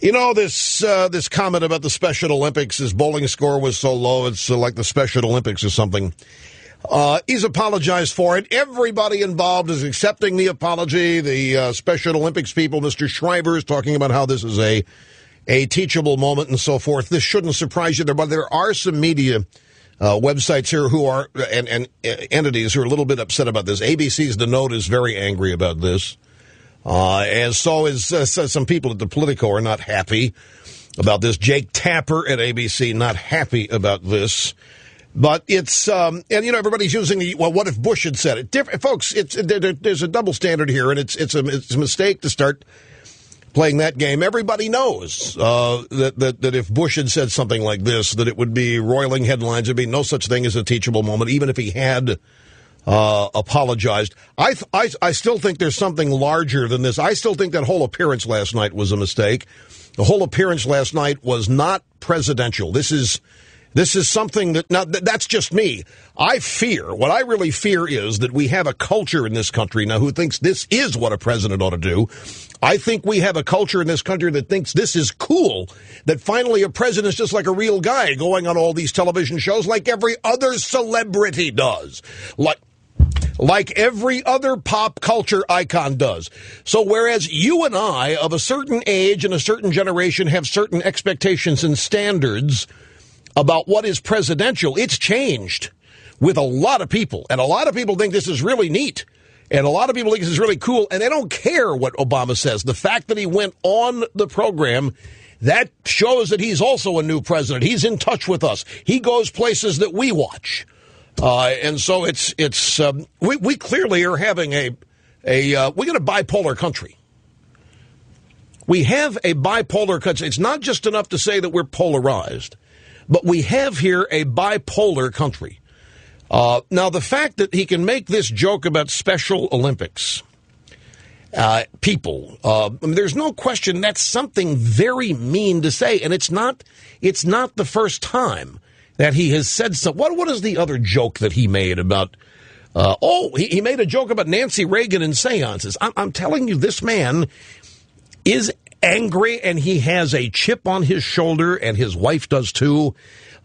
You know, this comment about the Special Olympics, his bowling score was so low, it's like the Special Olympics or something. He's apologized for it. Everybody involved is accepting the apology. The Special Olympics people, Mr. Shriver, is talking about how this is a teachable moment and so forth. This shouldn't surprise you, but there are some media websites here who are and entities who are a little bit upset about this. ABC's The Note is very angry about this. And so is some people at the Politico are not happy about this. Jake Tapper at ABC not happy about this. But it's, and you know, everybody's using the, well, what if Bush had said it? Folks, there's a double standard here, and it's a mistake to start playing that game. Everybody knows that if Bush had said something like this, that it would be roiling headlines. There'd be no such thing as a teachable moment, even if he had apologized. I still think there's something larger than this. I still think that whole appearance last night was a mistake. The whole appearance last night was not presidential. This is something that, now, that's just me. What I really fear is that we have a culture in this country now who thinks this is what a president ought to do. I think we have a culture in this country that thinks this is cool, that finally a president's just like a real guy going on all these television shows like every other celebrity does. Like every other pop culture icon does. So whereas you and I, of a certain age and a certain generation, have certain expectations and standards about what is presidential, it's changed with a lot of people. And a lot of people think this is really neat. And a lot of people think this is really cool. And they don't care what Obama says. The fact that he went on the program, that shows that he's also a new president. He's in touch with us. He goes places that we watch. And so we clearly are having we got a bipolar country. We have a bipolar country. It's not just enough to say that we're polarized. But we have here a bipolar country. Now, the fact that he can make this joke about Special Olympics people, there's no question that's something very mean to say. And it's not the first time that he has said so. What is the other joke that he made about? He made a joke about Nancy Reagan and seances. I'm telling you, this man is angry, and he has a chip on his shoulder, and his wife does too.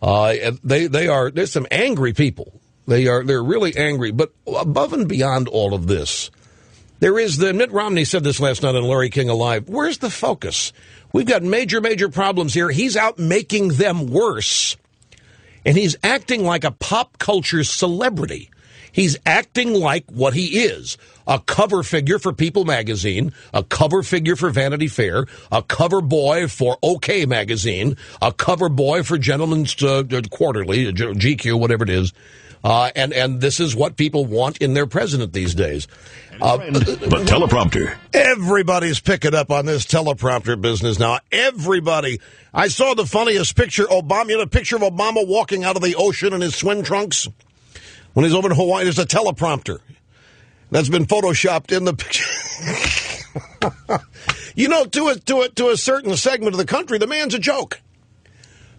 There's some angry people. They're really angry. But above and beyond all of this, there is Mitt Romney said this last night on Larry King Alive. Where's the focus? We've got major problems here. He's out making them worse, and he's acting like a pop culture celebrity. He's acting like what he is, a cover figure for People magazine, a cover figure for Vanity Fair, a cover boy for OK magazine, a cover boy for Gentleman's Quarterly, GQ, whatever it is. And this is what people want in their president these days. The teleprompter. Everybody's picking up on this teleprompter business now. Everybody. I saw the funniest picture, Obama. You know, a picture of Obama walking out of the ocean in his swim trunks. When he's over in Hawaii, there's a teleprompter that's been photoshopped in the picture. You know, to a certain segment of the country, the man's a joke.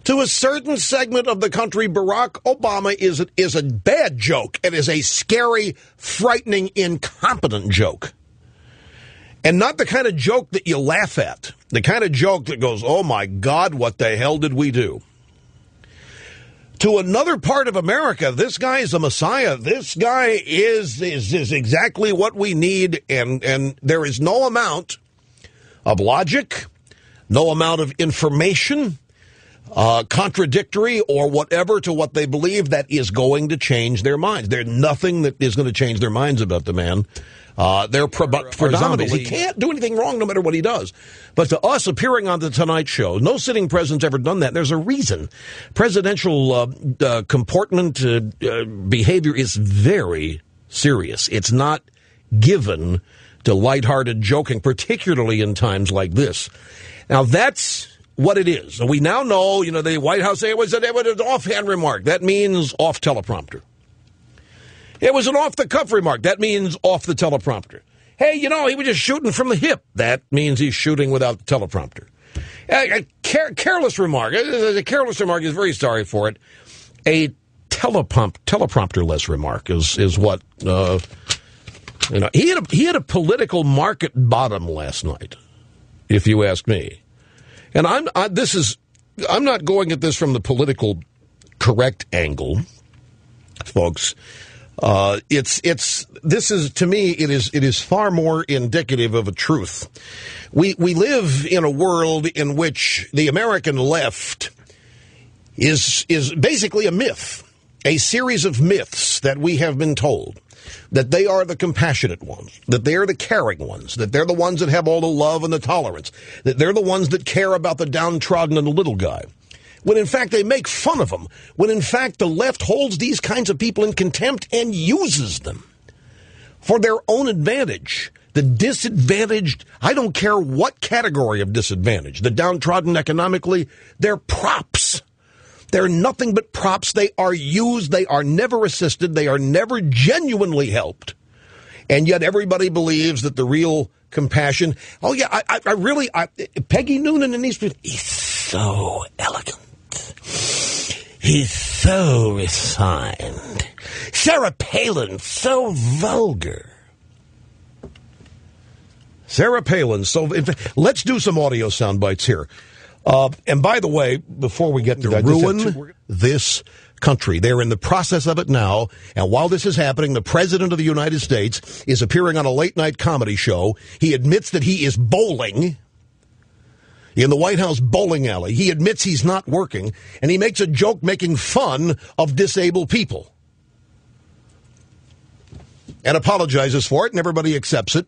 To a certain segment of the country, Barack Obama is a bad joke. It is a scary, frightening, incompetent joke. And not the kind of joke that you laugh at. The kind of joke that goes, oh, my God, what the hell did we do? To another part of America, this guy is a messiah. This guy is exactly what we need, and there is no amount of logic, no amount of information, contradictory or whatever to what they believe that is going to change their minds. There's nothing that is going to change their minds about the man. They're predominantly. He can't do anything wrong no matter what he does. But to us, appearing on the Tonight Show, no sitting president's ever done that. There's a reason. Presidential comportment, behavior is very serious. It's not given to lighthearted joking, particularly in times like this. Now, that's what it is. We now know, you know, the White House say it was an offhand remark. That means off teleprompter. It was an off-the-cuff remark. That means off the teleprompter. Hey, you know, he was just shooting from the hip. That means he's shooting without the teleprompter. A careless remark. A careless remark is very sorry for it. A teleprompter-less remark is what, you know. He had a political market bottom last night, if you ask me. And I'm not going at this from the political correct angle, folks. This is, to me, it is far more indicative of a truth. We live in a world in which the American left is basically a myth, a series of myths that we have been told. That they are the compassionate ones, that they're the caring ones, that they're the ones that have all the love and the tolerance, that they're the ones that care about the downtrodden and the little guy. When in fact they make fun of them, when in fact the left holds these kinds of people in contempt and uses them for their own advantage. The disadvantaged, I don't care what category of disadvantage, the downtrodden economically, they're props. They're nothing but props. They are used. They are never assisted. They are never genuinely helped. And yet everybody believes that the real compassion, oh yeah, I Peggy Noonan and these people, he's so elegant. He's so refined. Sarah Palin, so vulgar. Sarah Palin, so, let's do some audio sound bites here. And by the way, before we get to that, ruin this country. They're in the process of it now. And while this is happening, the President of the United States is appearing on a late-night comedy show. He admits that he is bowling in the White House bowling alley. He admits he's not working, and he makes a joke making fun of disabled people. And apologizes for it, and everybody accepts it.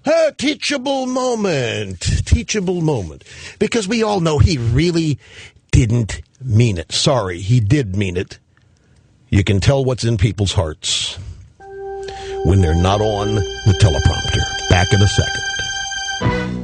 A teachable moment. Teachable moment. Because we all know he really didn't mean it. Sorry, he did mean it. You can tell what's in people's hearts when they're not on the teleprompter. Back in a second.